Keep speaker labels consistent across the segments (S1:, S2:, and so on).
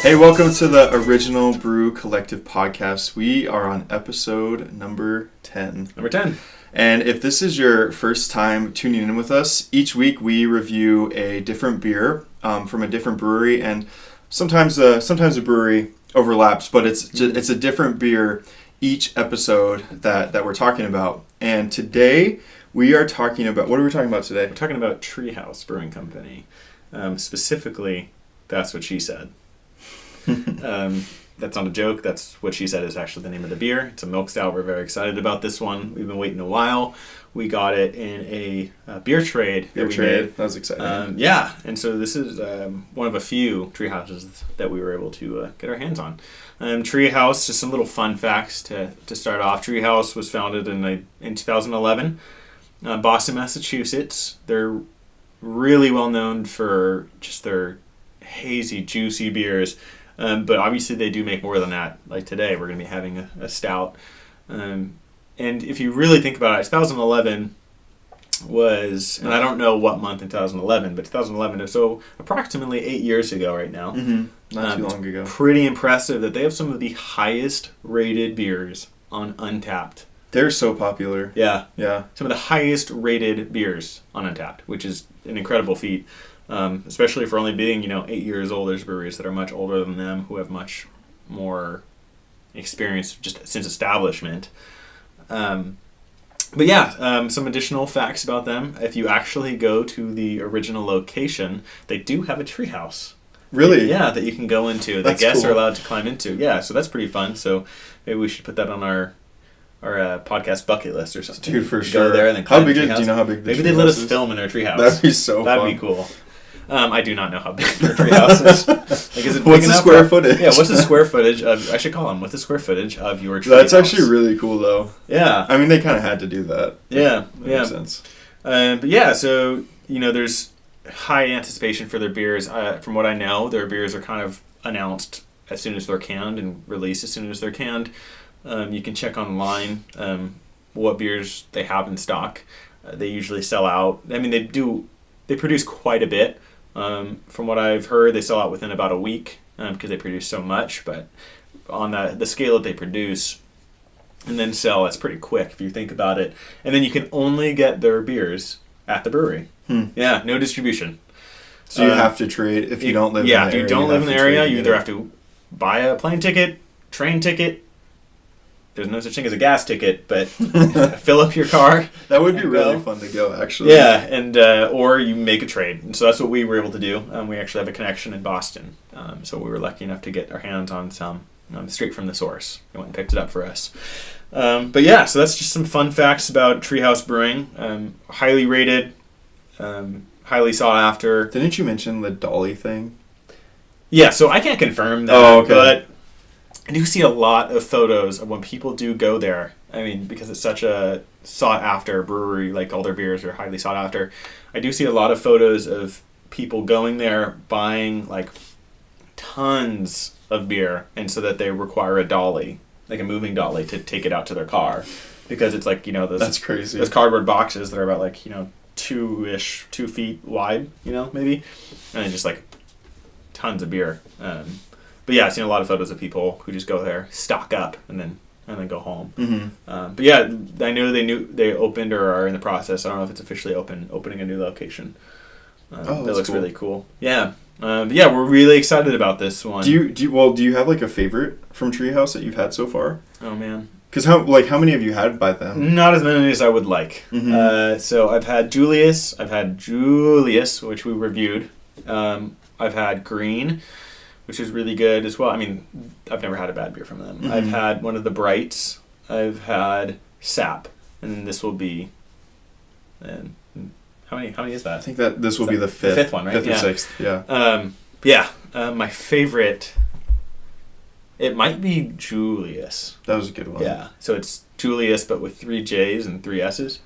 S1: Hey, welcome to the Original Brew Collective podcast. We are on episode number 10.
S2: Number 10.
S1: And if this is your first time tuning in with us, each week we review a different beer from a different brewery, and sometimes the brewery overlaps, but it's a different beer each episode that we're talking about. And today we are talking about, what are we talking about today?
S2: We're talking about Tree House Brewing Company. Specifically, that's what she said. That's not a joke. That's what she said is actually the name of the beer. It's a milk stout. We're very excited about this one. We've been waiting a while. We got it in a beer trade that we made.
S1: That was exciting.
S2: Yeah, and so this is one of a few tree houses that we were able to get our hands on. Tree House, just some little fun facts to start off. Tree House was founded in 2011, Boston, Massachusetts. They're really well known for just their hazy, juicy beers. But obviously they do make more than that. Like today, we're going to be having a stout. And if you really think about it, 2011 was, and I don't know what month in 2011, but 2011, so approximately 8 years ago right now.
S1: Mm-hmm. Not too long ago.
S2: Pretty impressive that they have some of the highest rated beers on Untapped.
S1: They're so popular.
S2: Yeah.
S1: Yeah.
S2: Some of the highest rated beers on Untapped, which is an incredible feat. Especially for only being, 8 years old. There's breweries that are much older than them who have much more experience just since establishment. But yeah, some additional facts about them. If you actually go to the original location, they do have a tree house.
S1: Really?
S2: Yeah, that you can go into. The guests are allowed to climb into. Yeah, so that's pretty fun. So maybe we should put that on our podcast bucket list or something.
S1: Dude, for sure.
S2: Go there and then climb
S1: do
S2: you
S1: know how big the
S2: Maybe they let us film in their treehouse.
S1: That'd be so fun.
S2: That'd be cool. I do not know how big their treehouse is. Like, is it
S1: what's the square footage?
S2: Yeah, what's the square footage of... I should call them. What's the square footage of your treehouse?
S1: That's actually really cool, though.
S2: Yeah.
S1: I mean, they kind of had to do that.
S2: Yeah.
S1: That makes sense.
S2: But yeah, so, there's high anticipation for their beers. From what I know, their beers are kind of announced as soon as they're canned and released as soon as they're canned. You can check online what beers they have in stock. They usually sell out. I mean, they produce quite a bit. From what I've heard, they sell out within about a week because they produce so much. But on the scale that they produce and then sell, that's pretty quick if you think about it. And then you can only get their beers at the brewery. Yeah, no distribution.
S1: So you have to trade if you don't live in the area.
S2: Yeah, if you don't live in the area, you either have to buy a plane ticket, train ticket. There's no such thing as a gas ticket, but fill up your car.
S1: That would be really fun to go, actually.
S2: Yeah, and or you make a trade. And so that's what we were able to do. We actually have a connection in Boston. So we were lucky enough to get our hands on some straight from the source. They went and picked it up for us. But yeah, so that's just some fun facts about Tree House Brewing. Highly rated, highly sought after.
S1: Didn't you mention the dolly thing?
S2: Yeah, so I can't confirm that.
S1: Oh, okay.
S2: But I do see a lot of photos of when people do go there. I mean, because it's such a sought-after brewery, like all their beers are highly sought after. I do see a lot of photos of people going there, buying like tons of beer, and so that they require a dolly, like a moving dolly, to take it out to their car. Because it's like, those...
S1: That's crazy.
S2: Those cardboard boxes that are about like, 2 feet wide, maybe. And just like tons of beer. But yeah, I've seen a lot of photos of people who just go there, stock up, and then go home.
S1: Mm-hmm.
S2: But yeah, I know they opened or are in the process. I don't know if it's officially opening a new location. That looks cool. Really cool. Yeah. But yeah, we're really excited about this one.
S1: Do you have like a favorite from Tree House that you've had so far?
S2: Oh man.
S1: Because how many have you had by them?
S2: Not as many as I would like.
S1: Mm-hmm.
S2: So I've had Julius, which we reviewed. I've had Green, which is really good as well. I mean, I've never had a bad beer from them.
S1: Mm-hmm.
S2: I've had one of the Brights. I've had Sap, and then this will be. And how many is that?
S1: I think that this will be the fifth.
S2: The fifth one, right?
S1: Fifth or sixth, yeah.
S2: My favorite. It might be Julius.
S1: That was a good one.
S2: Yeah, so it's Julius, but with 3 J's and 3 S's.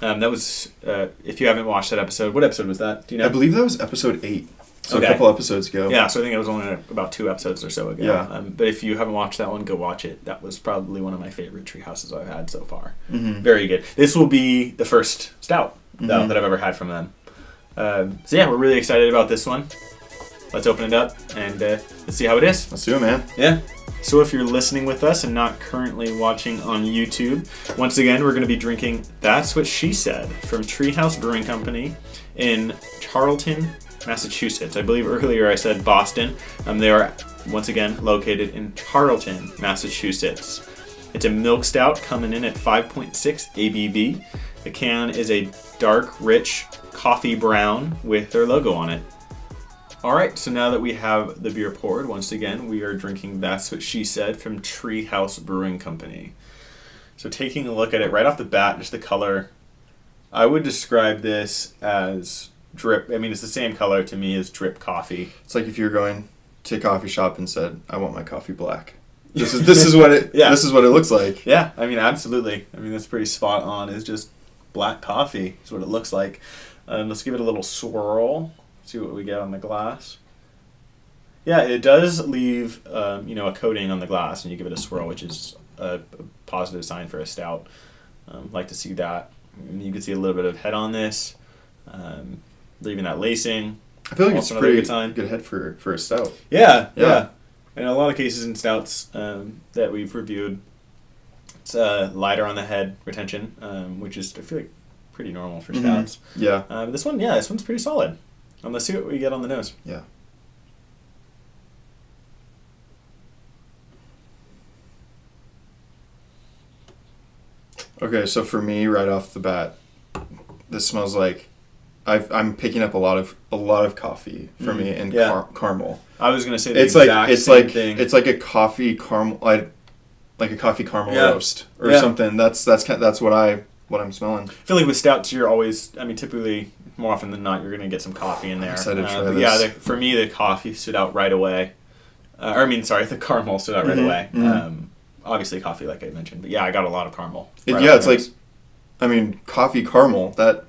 S2: That was. If you haven't watched that episode, what episode was that? Do you know?
S1: I believe that was episode 8. So
S2: okay.
S1: A couple episodes ago.
S2: Yeah, so I think it was only about 2 episodes or so ago.
S1: Yeah.
S2: But if you haven't watched that one, go watch it. That was probably one of my favorite tree houses I've had so far.
S1: Mm-hmm.
S2: Very good. This will be the first stout that I've ever had from them. So yeah, we're really excited about this one. let's open it up and let's see how it is.
S1: Let's do it, man.
S2: Yeah. So if you're listening with us and not currently watching on YouTube, once again, we're going to be drinking That's What She Said from Tree House Brewing Company in Charlton, Massachusetts. I believe earlier I said Boston. They are, once again, located in Charlton, Massachusetts. It's a milk stout coming in at 5.6 ABV. The can is a dark, rich coffee brown with their logo on it. All right, so now that we have the beer poured, once again, we are drinking That's What She Said from Tree House Brewing Company. So taking a look at it right off the bat, just the color, I would describe this as drip. I mean, it's the same color to me as drip coffee.
S1: It's like if you're going to a coffee shop and said, "I want my coffee black." This is what it This is what it looks like.
S2: Yeah, I mean, absolutely. I mean, that's pretty spot on. It's just black coffee is what it looks like. Let's give it a little swirl. See what we get on the glass. Yeah, it does leave a coating on the glass, and you give it a swirl, which is a positive sign for a stout. Like to see that. You can see a little bit of head on this, leaving that lacing.
S1: I feel like
S2: Also
S1: it's pretty
S2: good
S1: good head for a stout.
S2: Yeah. In a lot of cases in stouts that we've reviewed, it's lighter on the head retention, which is, I feel like, pretty normal for stouts.
S1: Yeah.
S2: But this one's pretty solid. Let's see what we get on the nose.
S1: Yeah. Okay, so for me, right off the bat, this smells like I'm picking up a lot of coffee for me and caramel.
S2: I was gonna say
S1: It's like thing. It's like a coffee caramel, like a coffee caramel roast or something. That's what I'm smelling.
S2: I feel like with stouts, you're always, I mean, typically more often than not, you're gonna get some coffee in there.
S1: I'm excited to try this.
S2: Yeah, for me, the coffee stood out right away. The caramel stood out right away.
S1: Mm-hmm.
S2: Obviously, coffee, like I mentioned, but yeah, I got a lot of caramel.
S1: It's like, I mean, coffee caramel. That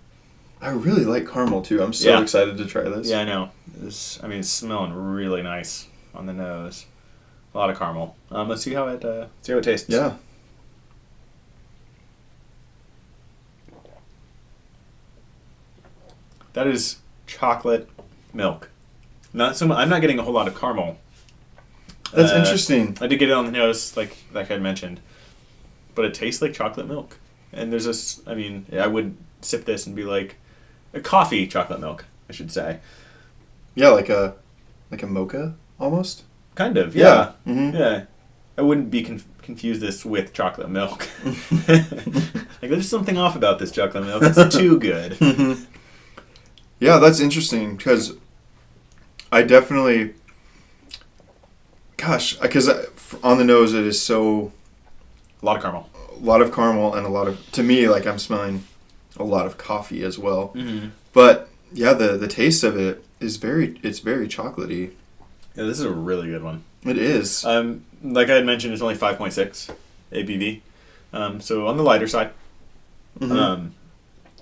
S1: I really like caramel too. I'm so excited to try this.
S2: Yeah, I know. It's smelling really nice on the nose. A lot of caramel. Let's see how it tastes.
S1: Yeah.
S2: That is chocolate milk. Not so much. I'm not getting a whole lot of caramel.
S1: That's interesting.
S2: I did get it on the nose, like I had mentioned, but it tastes like chocolate milk. And there's this. I mean, I would sip this and be like a coffee chocolate milk, I should say.
S1: Yeah, like a mocha almost.
S2: Kind of. Yeah.
S1: Mm-hmm.
S2: Yeah. I wouldn't be confuse this with chocolate milk. Like there's something off about this chocolate milk. It's too good.
S1: Yeah, that's interesting because I definitely. Gosh, because on the nose it is so...
S2: A lot of caramel.
S1: A lot of caramel and a lot of... To me, like, I'm smelling a lot of coffee as well.
S2: Mm-hmm.
S1: But, yeah, the taste of it is very chocolatey.
S2: Yeah, this is a really good one.
S1: It is.
S2: Like I had mentioned, it's only 5.6 ABV. So on the lighter side.
S1: Mm-hmm.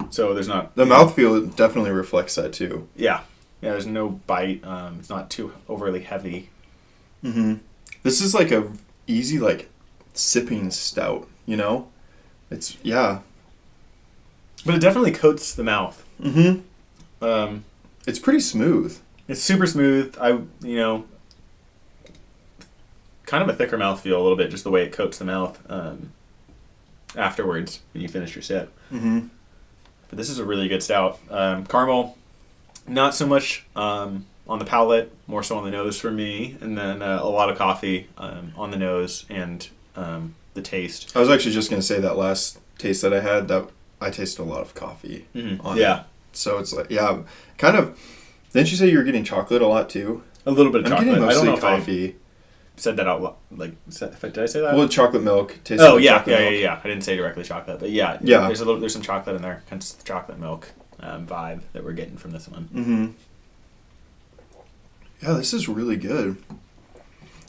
S2: So there's not...
S1: The mouthfeel definitely reflects that, too.
S2: Yeah. Yeah, there's no bite. It's not too overly heavy.
S1: Mm-hmm. This is like a easy sipping stout, It's
S2: but it definitely coats the mouth.
S1: Mm-hmm. It's pretty smooth.
S2: It's super smooth. Kind of a thicker mouthfeel a little bit, just the way it coats the mouth afterwards when you finish your sip.
S1: Mm-hmm.
S2: But this is a really good stout. Caramel, not so much on the palate, more so on the nose for me, and then a lot of coffee on the nose and the taste.
S1: I was actually just going to say that last taste that I had, that I tasted a lot of coffee on it. So it's like, kind of, didn't you say you were getting chocolate a lot too?
S2: A little bit of chocolate.
S1: Getting mostly
S2: I don't know
S1: coffee.
S2: if I said that out loud. Did I say that?
S1: Well, chocolate milk.
S2: Yeah. I didn't say directly chocolate, but yeah. There's some chocolate in there, hence the chocolate milk vibe that we're getting from this one.
S1: Mm-hmm. Yeah, this is really good.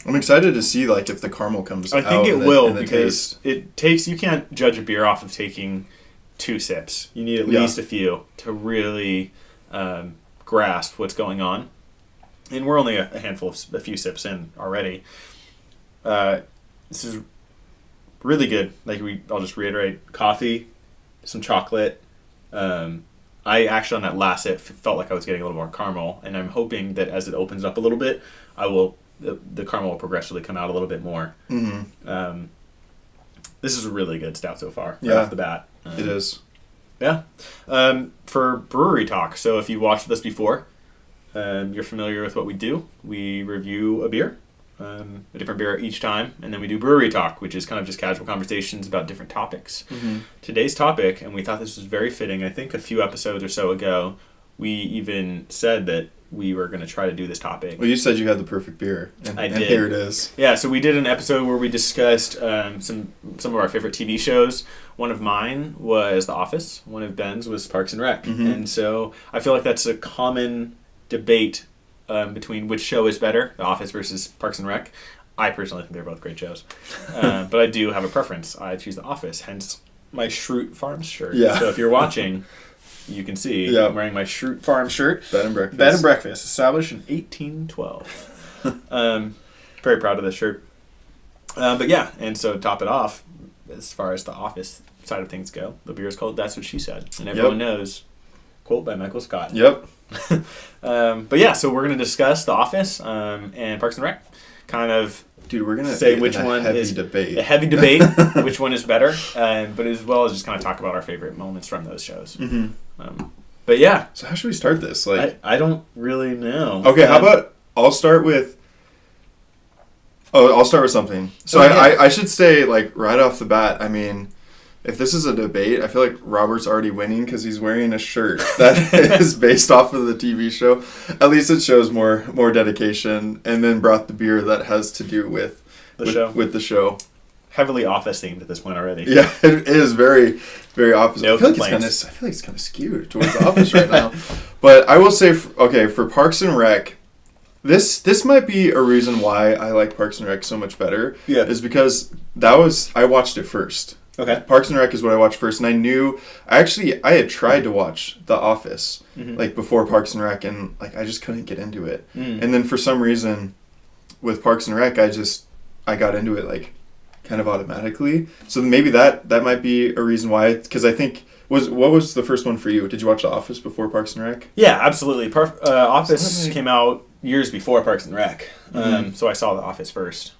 S1: I'm excited to see if the caramel comes out.
S2: I think it will
S1: taste.
S2: because it takes. You can't judge a beer off of taking 2 sips. You need at least a few to really grasp what's going on. And we're only a few sips in already. This is really good. I'll just reiterate: coffee, some chocolate, I actually on that last sip felt like I was getting a little more caramel, and I'm hoping that as it opens up a little bit, the caramel will progressively come out a little bit more.
S1: Mm-hmm.
S2: This is a really good stout so far, right
S1: Yeah,
S2: off the bat.
S1: it is.
S2: Yeah. For brewery talk, so if you watched this before, you're familiar with what we do. We review a beer, a different beer each time, and then we do brewery talk, which is kind of just casual conversations about different topics.
S1: Mm-hmm.
S2: Today's topic, and we thought this was very fitting, I think a few episodes or so ago, we even said that we were going to try to do this topic.
S1: Well, you said you had the perfect beer, and
S2: did.
S1: Here it is.
S2: Yeah, so we did an episode where we discussed some of our favorite TV shows. One of mine was The Office. One of Ben's was Parks and Rec.
S1: Mm-hmm.
S2: And so I feel like that's a common debate between which show is better, The Office versus Parks and Rec. I personally think they're both great shows. But I do have a preference. I choose The Office, hence my Schrute Farms shirt.
S1: Yeah.
S2: So if you're watching, you can see I'm wearing my Schrute Farm shirt.
S1: Bed and breakfast.
S2: Bed and breakfast, established in 1812. Very proud of this shirt. But yeah, and so to top it off, as far as the Office side of things go, the beer is called That's What She Said. And everyone knows, quote by Michael Scott.
S1: Yep.
S2: But yeah, so we're going to discuss The Office and Parks and Rec. Kind of
S1: Dude, we're going to
S2: say which one is
S1: debate.
S2: A heavy debate, which one is better, but as well as just kind of talk about our favorite moments from those shows.
S1: Mm-hmm.
S2: But yeah.
S1: So how should we start this?
S2: I don't really know.
S1: Okay, how about I'll start with something. So I should say, like, right off the bat, I mean, if this is a debate, I feel like Robert's already winning because he's wearing a shirt that is based off of the TV show. At least it shows more dedication, and then brought the beer that has to do with the show.
S2: Heavily Office themed at this point already.
S1: Yeah, it is very, very Office.
S2: No
S1: I feel like it's kind of skewed towards the Office right now. But I will say, for Parks and Rec, this might be a reason why I like Parks and Rec so much better.
S2: Yeah,
S1: is because I watched it first.
S2: Okay.
S1: Parks and Rec is what I watched first, and I had tried to watch The Office like before Parks and Rec, and like I just couldn't get into it. And then for some reason, with Parks and Rec, I got into it like kind of automatically. So maybe that might be a reason why. Because I think what was the first one for you? Did you watch The Office before Parks and Rec?
S2: Yeah, absolutely. Office came out years before Parks and Rec, so I saw The Office first.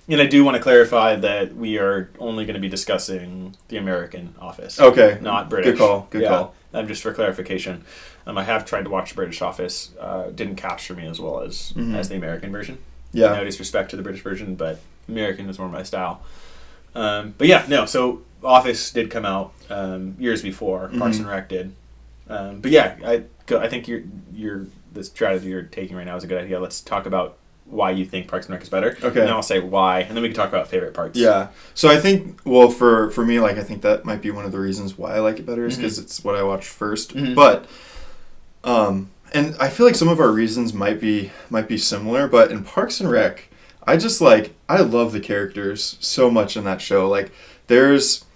S2: And I do want to clarify that we are only going to be discussing the American Office.
S1: Okay.
S2: Not British.
S1: Good call.
S2: Just for clarification. I have tried to watch the British Office. Didn't capture me as well as the American version.
S1: Yeah.
S2: No disrespect to the British version, but American is more my style. But yeah, no, so Office did come out years before Parks and Rec did. But yeah, I think the strategy you're taking right now is a good idea. Let's talk about why you think Parks and Rec is better. Okay. And then I'll say why, and then we can talk about favorite parts.
S1: Yeah. So I think, well, for me, like, I think that might be one of the reasons why I like it better is because it's what I watched first. But, and I feel like some of our reasons might be similar, but in Parks and Rec, I love the characters so much in that show. Like, there's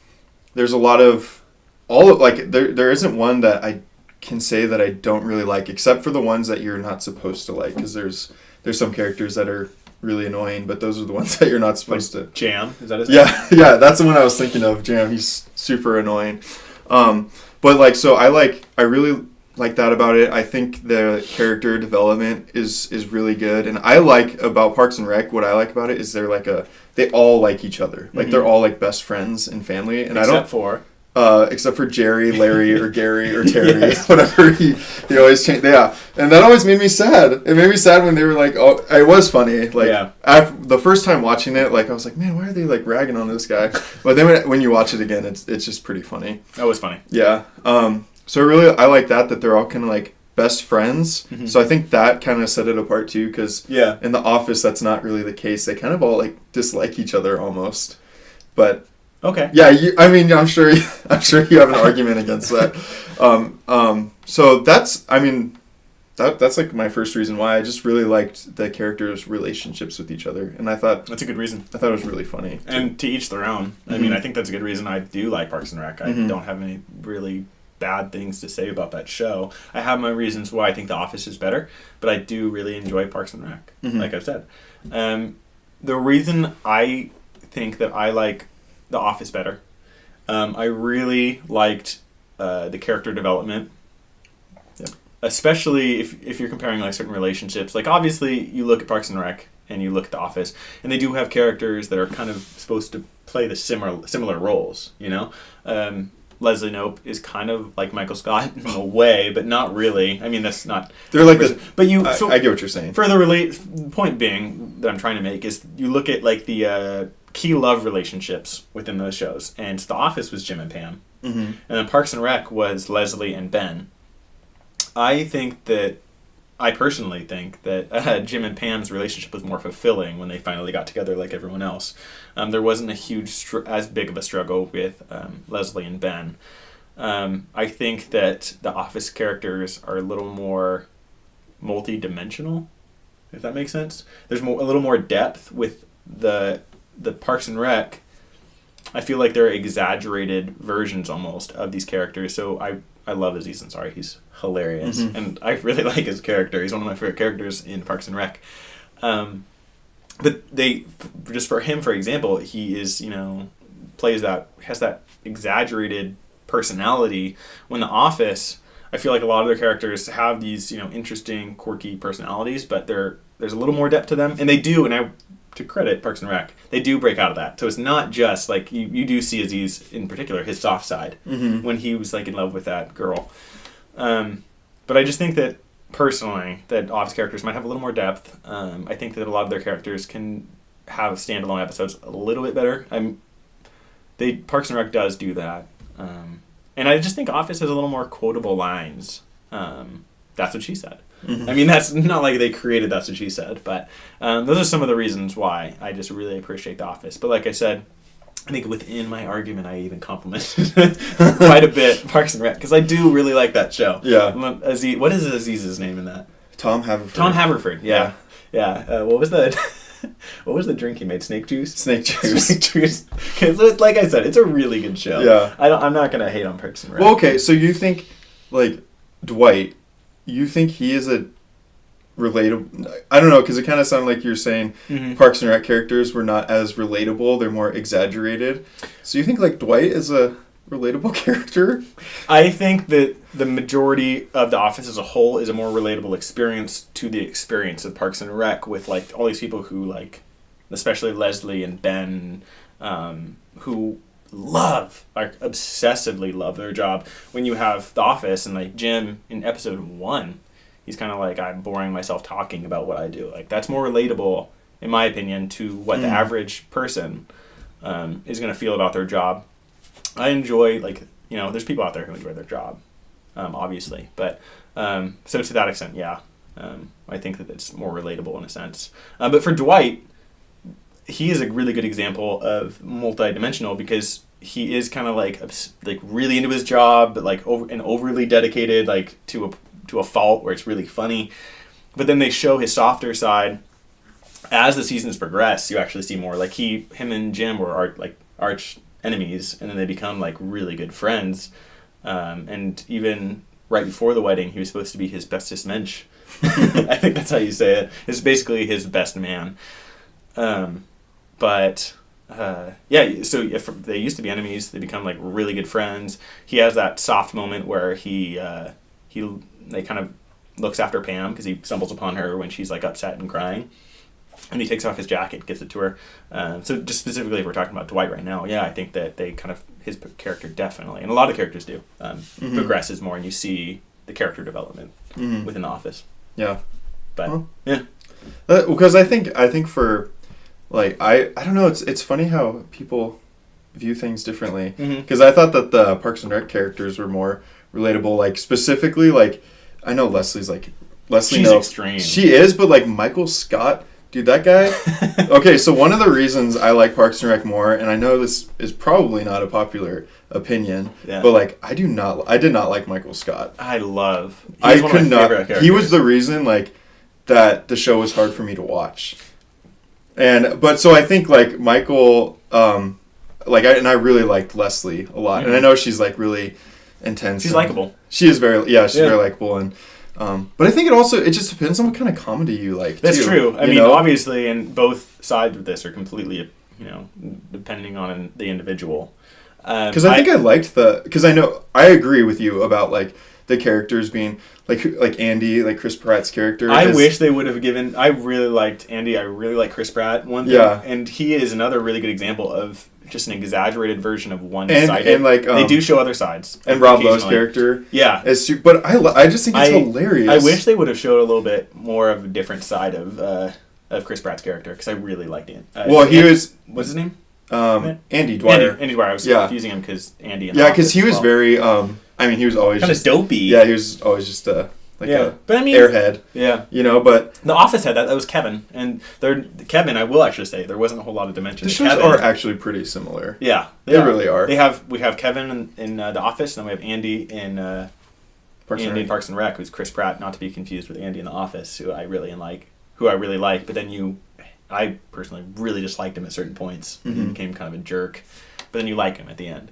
S1: a lot of, there isn't one that I can say that I don't really like, except for the ones that you're not supposed to like, because there's some characters that are really annoying, but those are the ones that you're not supposed to.
S2: Jam, is that his
S1: name? Yeah, that's the one I was thinking of. Jam, he's super annoying. But like, so I really like that about it. I think the character development is really good, and I like about Parks and Rec. What I like about it is they all like each other. Like they're all like best friends and family. And except for Jerry, Larry, or Gary, or Terry, whatever he always changed. Yeah, and that always made me sad. It made me sad when they were like, oh, it was funny. Like, the first time watching it, like I was like, man, why are they like ragging on this guy? But then when you watch it again, it's just pretty funny.
S2: That was funny.
S1: Yeah. So I like that they're all kind of like best friends. So I think that kind of set it apart too, because in The Office, that's not really the case. They kind of all like dislike each other almost, but.
S2: Okay.
S1: Yeah, I'm sure you have an argument against that. So that's like my first reason why I just really liked the characters' relationships with each other, and I thought
S2: that's a good reason.
S1: I thought it was really funny.
S2: And to each their own. I mean, I think that's a good reason I do like Parks and Rec. I don't have any really bad things to say about that show. I have my reasons why I think The Office is better, but I do really enjoy Parks and Rec, like I've said. The reason I think that I like The Office better, I really liked the character development.
S1: Yep.
S2: Especially if you're comparing like certain relationships. Like obviously you look at Parks and Rec and you look at The Office, and they do have characters that are kind of supposed to play the similar roles, you know? Leslie Knope is kind of like Michael Scott in a way, but not really. I mean, that's not...
S1: They're like
S2: but
S1: I get what you're saying.
S2: Further point being that I'm trying to make is you look at like the key love relationships within those shows, and The Office was Jim and Pam, and then Parks and Rec was Leslie and Ben. I personally think that Jim and Pam's relationship was more fulfilling when they finally got together like everyone else. There wasn't a huge, as big of a struggle with Leslie and Ben. I think that the Office characters are a little more multi-dimensional, if that makes sense. There's a little more depth with the Parks and Rec. I feel like they're exaggerated versions almost of these characters. So I love Aziz Ansari. He's hilarious. And I really like his character. He's one of my favorite characters in Parks and Rec. But just for him, for example, he is, has that exaggerated personality. When The Office, I feel like a lot of their characters have these, interesting, quirky personalities, but there's a little more depth to them. And they do, and to credit Parks and Rec, they do break out of that. So it's not just like you do see Aziz in particular, his soft side, when he was like in love with that girl. But I just think that personally, that Office characters might have a little more depth. I think that a lot of their characters can have standalone episodes a little bit better. Parks and Rec does do that, and I just think Office has a little more quotable lines. That's what she said. I mean, that's not like they created That's What She Said, but those are some of the reasons why I just really appreciate The Office. But like I said, I think within my argument, I even complimented quite a bit Parks and Rec, because I do really like that show.
S1: Yeah.
S2: What is Aziz's name in that?
S1: Tom Haverford.
S2: Tom Haverford, yeah. What was the drink he made? Snake juice?
S1: Snake juice.
S2: Snake juice. So it's, like I said, it's a really good show.
S1: Yeah.
S2: I'm not going to hate on Parks and Rec.
S1: Well, okay, so you think, like, Dwight, you think he is a relatable... I don't know, because it kind of sounded like you're saying Parks and Rec characters were not as relatable. They're more exaggerated. So you think, like, Dwight is a relatable character?
S2: I think that the majority of The Office as a whole is a more relatable experience to the experience of Parks and Rec, with, like, all these people who, like, especially Leslie and Ben, who obsessively love their job. When you have The Office and like Jim in episode 1, he's kind of like, I'm boring myself talking about what I do. Like, that's more relatable, in my opinion, to what the average person is going to feel about their job. I enjoy, like, there's people out there who enjoy their job, obviously, but so to that extent, yeah, I think that it's more relatable in a sense. But for Dwight, he is a really good example of multi-dimensional, because he is kind of like really into his job, but like overly dedicated, like to a fault where it's really funny. But then they show his softer side as the seasons progress. You actually see more like him and Jim were arch enemies, and then they become like really good friends. And even right before the wedding, he was supposed to be his bestest mensch. I think that's how you say it. It's basically his best man. So if they used to be enemies, they become like really good friends. He has that soft moment where he kind of looks after Pam because he stumbles upon her when she's like upset and crying, and he takes off his jacket, gives it to her. So just specifically, if we're talking about Dwight right now, yeah, I think that his character definitely, and a lot of characters do, progresses more, and you see the character development within The Office.
S1: Yeah,
S2: but yeah,
S1: because I think for like I don't know, it's funny how people view things differently, because I thought that the Parks and Rec characters were more relatable, like specifically like I know Leslie's like Leslie
S2: she's
S1: Knope,
S2: extreme.
S1: She is, but like Michael Scott, dude, that guy. Okay, so one of the reasons I like Parks and Rec more, and I know this is probably not a popular opinion, but like I did not like Michael Scott.
S2: I could not.
S1: He was the reason like that the show was hard for me to watch. But so I think like Michael, I really liked Leslie a lot, and I know she's like really intense.
S2: She's likable.
S1: She is very likable, and but I think it just depends on what kind of comedy you like.
S2: That's
S1: too,
S2: true. I mean, obviously, and both sides of this are completely, depending on the individual.
S1: Because I think I liked because I agree with you about like the characters being like Andy, like Chris Pratt's character.
S2: I wish they would have given. I really liked Andy. I really like Chris Pratt. One thing, and he is another really good example of just an exaggerated version of one-sided.
S1: And like
S2: they do show other sides.
S1: And Rob Lowe's character, but I just think it's hilarious.
S2: I wish they would have showed a little bit more of a different side of Chris Pratt's character because I really liked it.
S1: What's
S2: his name?
S1: Andy Dwyer.
S2: Andy Dwyer. I was confusing him because Andy.
S1: Because he was very. He was always
S2: kind of dopey.
S1: Yeah, he was always just a airhead.
S2: Yeah,
S1: but
S2: The Office had that. That was Kevin, and Kevin. I will actually say there wasn't a whole lot of dimension.
S1: The shows are actually pretty similar.
S2: Yeah,
S1: they really are.
S2: We have Kevin in The Office, and then we have Andy in Parks and Rec, who's Chris Pratt, not to be confused with Andy in The Office, who I really like. But then I personally really disliked him at certain points.
S1: Mm-hmm.
S2: He became kind of a jerk, but then you like him at the end.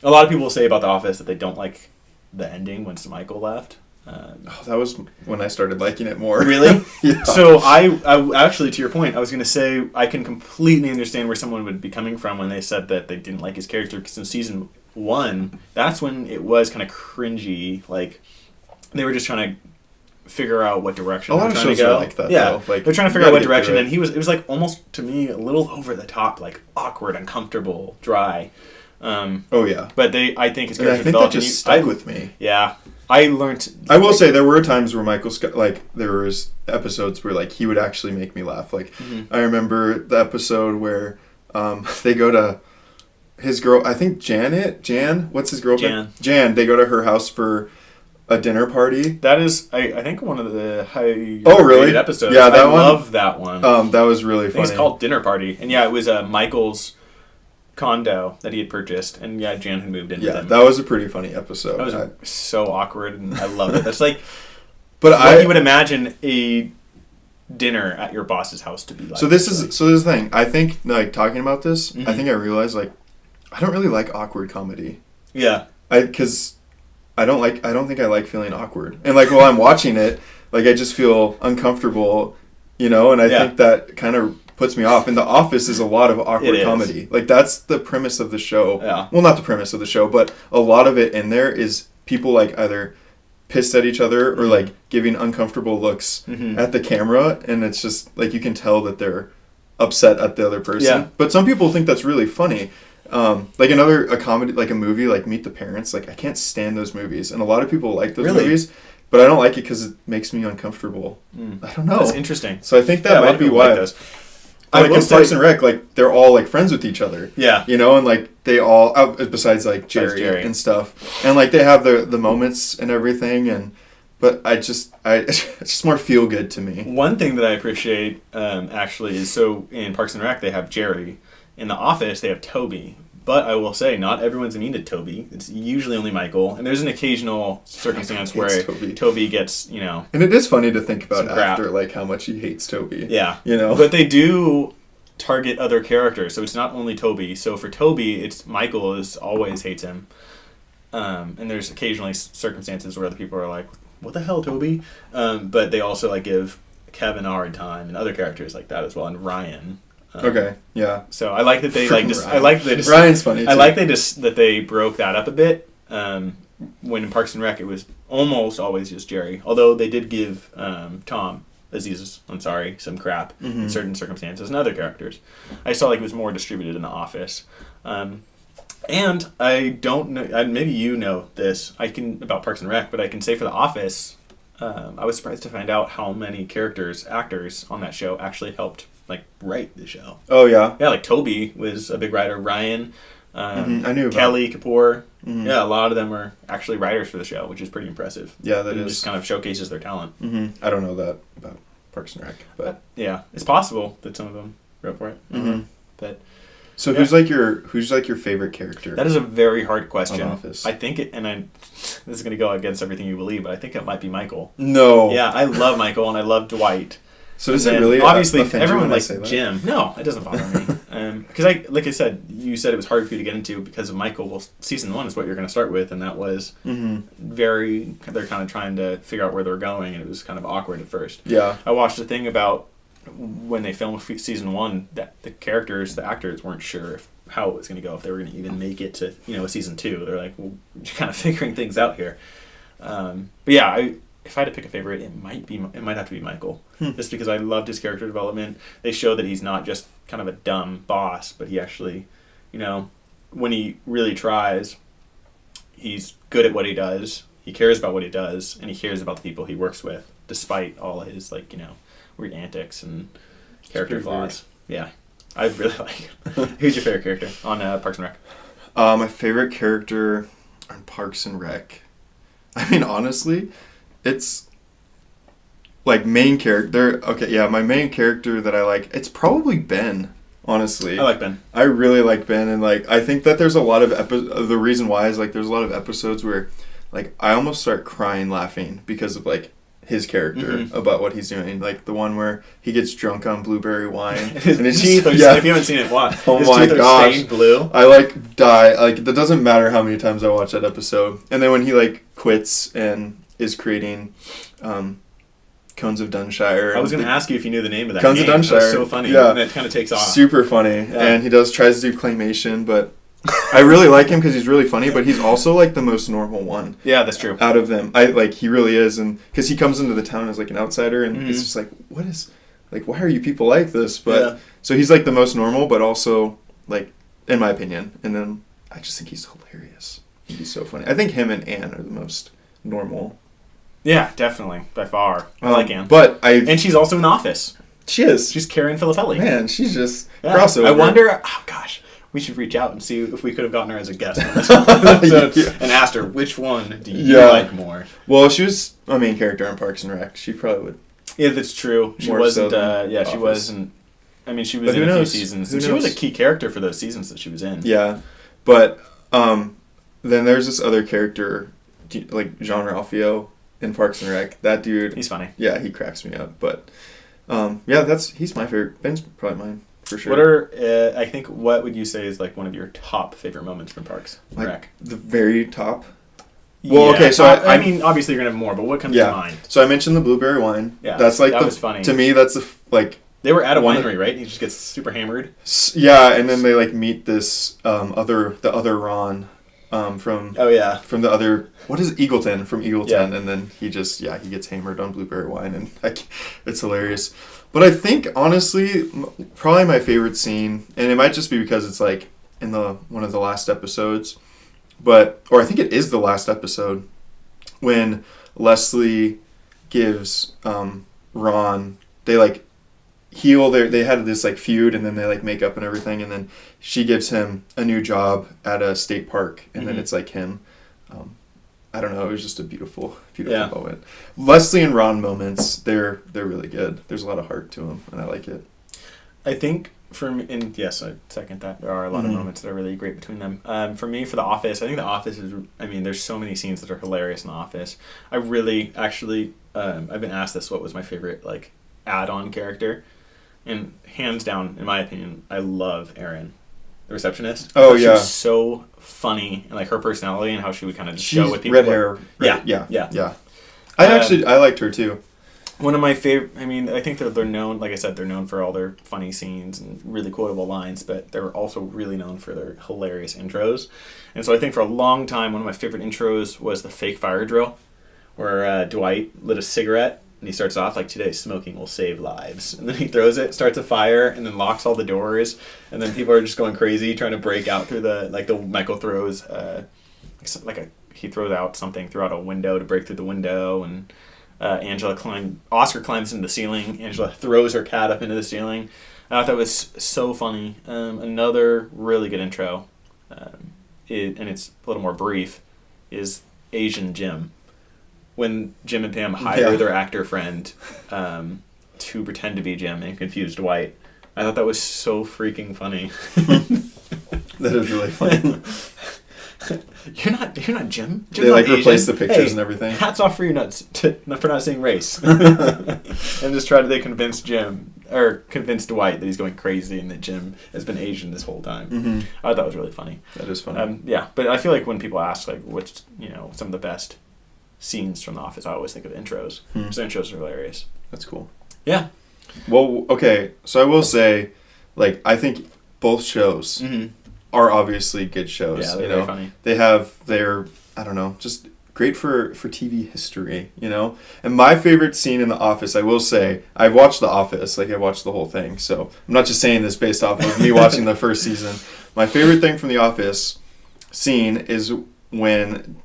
S2: A lot of people say about The Office that they don't like the ending once Michael left.
S1: That was when I started liking it more.
S2: Really?
S1: Yeah.
S2: So I actually, to your point, I was going to say I can completely understand where someone would be coming from when they said that they didn't like his character, because in season 1, that's when it was kind of cringy. Like, they were just trying to figure out what direction they were trying to go.
S1: Like that,
S2: yeah,
S1: though. Like,
S2: they're trying to figure out what direction, and it was like almost, to me, a little over the top, like awkward, uncomfortable, dry. But I think his character developed.
S1: That just stuck with me.
S2: Yeah. I will
S1: say there were times where Michael Scott, like, there was episodes where, like, he would actually make me laugh. Like, I remember the episode where they go to his girl, I think Jan, what's his girlfriend? Jan, they go to her house for a dinner party.
S2: That is, I think, one of the
S1: really?
S2: episodes.
S1: Yeah,
S2: I love that one.
S1: That was really funny.
S2: It's called Dinner Party. And it was Michael's condo that he had purchased, and Jan had moved in with him.
S1: That was a pretty funny episode.
S2: That was so awkward, and I loved it. That's like you would imagine a dinner at your boss's house to be like.
S1: So this is the thing. I think, like, talking about this, I think I realized, like, I don't really like awkward comedy.
S2: Yeah.
S1: Because I don't think I like feeling awkward. And, like, while I'm watching it, like, I just feel uncomfortable, and I think that kind of puts me off. And The Office is a lot of awkward comedy. Like, that's the premise of the show.
S2: Yeah.
S1: Well, not the premise of the show, but a lot of it in there is people, like, either pissed at each other or, like, giving uncomfortable looks at the camera, and it's just, like, you can tell that they're upset at the other person.
S2: Yeah.
S1: But some people think that's really funny. Like a comedy, like a movie, like Meet the Parents, like, I can't stand those movies, and a lot of people like those movies, but I don't like it because it makes me uncomfortable. I don't know.
S2: That's interesting.
S1: So I think that might be why. Like in Parks and Rec, like, they're all, like, friends with each other.
S2: Yeah.
S1: And, like, they all, besides, like, Jerry and stuff, and, like, they have the moments and everything, but it's just more feel good to me.
S2: One thing that I appreciate, actually, is so in Parks and Rec they have Jerry. In The Office they have Toby. But I will say, not everyone's immune to Toby. It's usually only Michael. And there's an occasional circumstance where Toby gets, And
S1: it is funny to think about after, like, how much he hates Toby.
S2: Yeah. But they do target other characters. So it's not only Toby. So for Toby, it's Michael always hates him. And there's occasionally circumstances where other people are like, what the hell, Toby? But they also, like, give Kevin a hard time and other characters like that as well. And Ryan.
S1: Okay. Yeah.
S2: So I like that they
S1: Ryan's funny too.
S2: I like that they broke that up a bit. When in Parks and Rec it was almost always just Jerry, although they did give Tom Aziz Ansari some crap in certain circumstances and other characters. I saw like it was more distributed in The Office. And I don't know. Maybe you know this. About Parks and Rec, but I can say for The Office, I was surprised to find out how many actors on that show actually helped, like, write the show.
S1: Oh, yeah?
S2: Yeah, like Toby was a big writer. Ryan,
S1: I knew
S2: Kelly Kapoor. Yeah, a lot of them were actually writers for the show, which is pretty impressive.
S1: Yeah, that is.
S2: Just kind of showcases their talent.
S1: I don't know that about Parks and Rec, but
S2: yeah, it's possible that some of them wrote for it. But
S1: so who's your favorite character?
S2: That is a very hard question.
S1: On Office.
S2: I think this is going to go against everything you believe, but I think it might be Michael.
S1: No.
S2: Yeah, I love Michael and I love Dwight.
S1: So does it really
S2: obviously
S1: offend
S2: everyone
S1: you
S2: likes Jim? No, it doesn't bother me. Because like I said, you said it was hard for you to get into because of Michael. Well, season 1 is what you're going to start with, and that was they're kind of trying to figure out where they're going, and it was kind of awkward at first.
S1: Yeah.
S2: I watched a thing about when they filmed season 1 that the actors weren't sure if how it was going to go, if they were going to even make it to, a season 2. They're like, well, you're kind of figuring things out here. But yeah, if I had to pick a favorite, it might have to be Michael, just because I loved his character development. They show that he's not just kind of a dumb boss, but he actually, when he really tries, he's good at what he does. He cares about what he does, and he cares about the people he works with, despite all his weird antics and character flaws. Yeah, I really like it. Who's your favorite character on Parks and Rec?
S1: My favorite character on Parks and Rec. I mean, honestly, it's main character. Okay, yeah, my main character that I like, it's probably Ben. Honestly,
S2: I like Ben.
S1: I really like Ben, and I think that there's a lot of the reason why is there's a lot of episodes where I almost start crying laughing because of his character about what he's doing. The one where he gets drunk on blueberry wine and his
S2: teeth. If you haven't seen it, watch.
S1: Oh
S2: his
S1: my
S2: teeth
S1: gosh,
S2: are stained blue.
S1: I die. That doesn't matter how many times I watch that episode. And then when he quits and is creating Cones of Dunshire.
S2: I was going to ask you if you knew the name of that
S1: Cones
S2: game.
S1: of Dunshire.
S2: That's so funny.
S1: Yeah.
S2: And it kind of takes off.
S1: Super funny. Yeah. And he tries to do claymation, but I really like him because he's really funny, but he's also the most normal one.
S2: Yeah, that's true.
S1: Out of them. He really is. And because he comes into the town as an outsider, and it's just what is, why are you people like this? But so he's the most normal, but also in my opinion. And then I just think he's hilarious. He's so funny. I think him and Anne are the most normal.
S2: Yeah, definitely, by far. I like Anne.
S1: And
S2: she's also in The Office.
S1: She is.
S2: She's Karen Filippelli.
S1: Man, she's just crossover.
S2: I wonder, we should reach out and see if we could have gotten her as a guest on this episode and asked her, which one do you like more?
S1: Well, she was a main character in Parks and Rec. She probably would.
S2: Yeah, that's true. She wasn't, she wasn't, she was in a few seasons. She was a key character for those seasons that she was in.
S1: Yeah, but then there's this other character, Jean-Ralphio in Parks and Rec. That dude,
S2: he's funny.
S1: Yeah, he cracks me up. But he's my favorite. Ben's probably mine for sure.
S2: What would you say is one of your top favorite moments from Parks and Rec?
S1: The very top. Well, okay, so
S2: I mean, obviously you're gonna have more, but what comes to mind?
S1: So I mentioned the blueberry wine.
S2: Yeah,
S1: that's
S2: that was funny.
S1: To me, that's
S2: they were at a winery, right? He just gets super hammered.
S1: Yeah, and then they meet this the other Ron. From the other, what is it? Eagleton, from Eagleton, and then he gets hammered on blueberry wine, and it's hilarious. But I think honestly, probably my favorite scene, and it might just be because it's in one of the last episodes, or I think it is the last episode, when Leslie gives Ron, they heal they had this feud, and then they make up and everything, and then she gives him a new job at a state park, and then it's him. I don't know, it was just a beautiful moment. Leslie and Ron moments, they're really good. There's a lot of heart to them, and I like it.
S2: I think yes, I second that. There are a lot of moments that are really great between them. For me, for The Office, I think The Office is, there's so many scenes that are hilarious in The Office. I really, actually, I've been asked this, what was my favorite add-on character? And hands down, in my opinion, I love Erin, the receptionist.
S1: Oh,
S2: She was so funny, and her personality and how she would kind of just show with people.
S1: Red hair. Yeah. I liked her too.
S2: One of my favorite, I think that they're known, like I said, they're known for all their funny scenes and really quotable lines, but they're also really known for their hilarious intros. And so I think for a long time, one of my favorite intros was the fake fire drill, where Dwight lit a cigarette. And he starts off today, smoking will save lives. And then he throws it, starts a fire, and then locks all the doors. And then people are just going crazy, trying to break out through the Michael throws, he throws out something through out a window to break through the window. And Oscar climbs into the ceiling. Angela throws her cat up into the ceiling. I thought that was so funny. Another really good intro, and it's a little more brief, is Asian Jim. When Jim and Pam hire their actor friend to pretend to be Jim and confuse Dwight. I thought that was so freaking funny.
S1: That is really funny.
S2: You're not Jim.
S1: Jim's they replace the pictures and everything.
S2: Hats off for your nuts for not saying race. And just they convince Dwight that he's going crazy and that Jim has been Asian this whole time.
S1: Mm-hmm.
S2: I thought that was really funny.
S1: That is funny.
S2: But I feel when people ask what's some of the best scenes from The Office, I always think of intros. So intros are hilarious.
S1: That's cool.
S2: Yeah.
S1: Well, okay, so I will say, I think both shows are obviously good shows.
S2: Yeah, they're very funny.
S1: They're I don't know, just great for TV history, you know? And my favorite scene in The Office, I will say, I watched The Office, like I watched the whole thing, so I'm not just saying this based off of me watching the first season. My favorite thing from The Office scene is when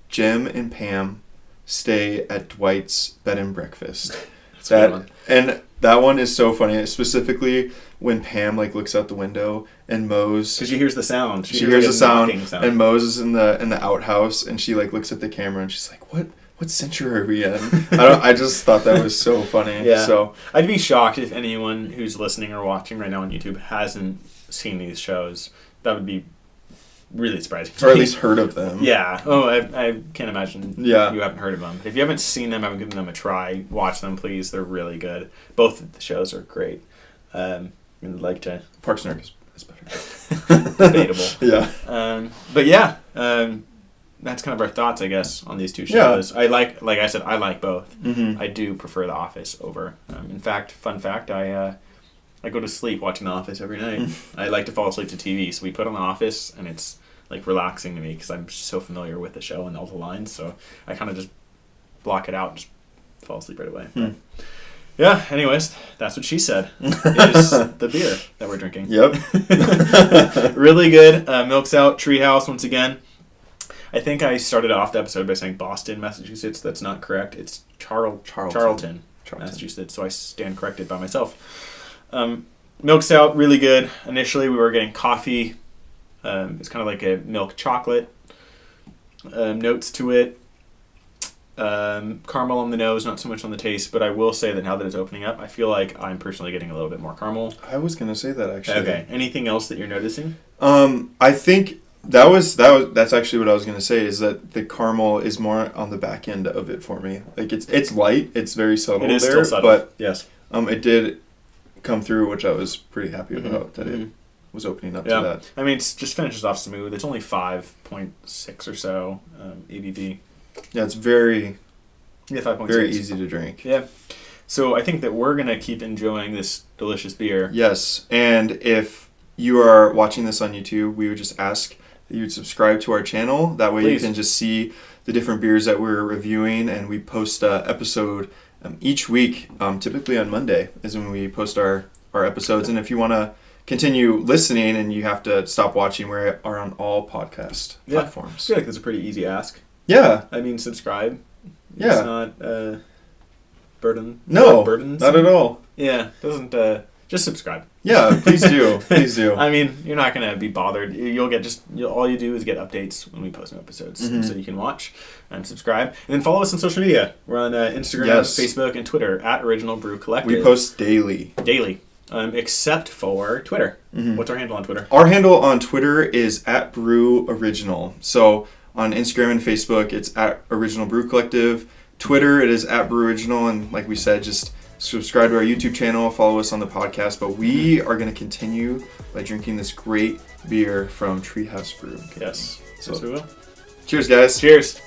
S1: Jim and Pam stay at Dwight's bed and breakfast.
S2: That's a good one.
S1: And that one is so funny, specifically when Pam like looks out the window and Mose,
S2: because she hears the sound.
S1: She hears the sound, and Mose is in the outhouse, and she like looks at the camera and she's like, "What century are we in?" I just thought that was so funny.
S2: Yeah.
S1: So
S2: I'd be shocked if anyone who's listening or watching right now on YouTube hasn't seen these shows. That would be really surprising.
S1: Or at least heard of them.
S2: Yeah. Oh, I can't imagine
S1: Yeah.
S2: you haven't heard of them. If you haven't seen them, haven't given them a try, watch them, please. They're really good. Both of the shows are great. I'd like to...
S1: Parks and Rec is better.
S2: Debatable.
S1: Yeah.
S2: But yeah, that's kind of our thoughts, I guess, on these two shows. Yeah. Like I said, I like both.
S1: Mm-hmm.
S2: I do prefer The Office over. In fact, fun fact, I go to sleep watching The Office every night. I like to fall asleep to TV, so we put on The Office, and it's like relaxing to me because I'm so familiar with the show and all the lines, so I kind of just block it out and just fall asleep right away. But yeah, anyways, that's what she said is the beer that we're drinking.
S1: Yep.
S2: Really good. Milk Stout, Tree House, once again. I think I started off the episode by saying Boston, Massachusetts. That's not correct. It's Charlton, Massachusetts, so I stand corrected by myself. Milk Stout, really good. Initially, we were getting coffee. It's kind of like a milk chocolate. Notes to it. Caramel on the nose, not so much on the taste, but I will say that now that it's opening up, I feel like I'm personally getting a little bit more caramel.
S1: I was gonna say that actually.
S2: Okay. Anything else that you're noticing?
S1: I think that's actually what I was gonna say, is that the caramel is more on the back end of it for me. Like it's light, it's very subtle.
S2: It is
S1: there,
S2: still subtle.
S1: But
S2: yes,
S1: it did come through, which I was pretty happy about that it was opening up to that.
S2: I mean, it just finishes off smooth. It's only 5.6 or so ABV.
S1: Yeah, it's very
S2: 5.6.
S1: Very easy to drink.
S2: Yeah. So I think that we're going to keep enjoying this delicious beer.
S1: Yes, and if you are watching this on YouTube, we would just ask that you would subscribe to our channel. That way
S2: Please.
S1: You can just see the different beers that we're reviewing, and we post an episode each week. Typically on Monday is when we post our episodes, and if you want to continue listening and you have to stop watching, we are on all podcast platforms.
S2: I feel like that's a pretty easy ask.
S1: Yeah.
S2: I mean, subscribe.
S1: Yeah.
S2: It's not burden.
S1: No,
S2: burdens.
S1: not at all.
S2: Yeah, doesn't. Just subscribe.
S1: Yeah, please do. Please do.
S2: I mean, you're not gonna be bothered. You'll get all you do is get updates when we post new episodes, so you can watch and subscribe, and then follow us on social media. We're on Instagram, Facebook, and Twitter at Original Brew Collective.
S1: We post daily.
S2: Except for Twitter. What's our handle on Twitter?
S1: Our handle on Twitter is @BrewOriginal. So on Instagram and Facebook, it's @Original Brew Collective. Twitter, it is @BrewOriginal, and like we said, just subscribe to our YouTube channel, follow us on the podcast. But we are going to continue by drinking this great beer from Tree House Brewing.
S2: Yes.
S1: So
S2: Yes, we will.
S1: Cheers, guys.
S2: Cheers.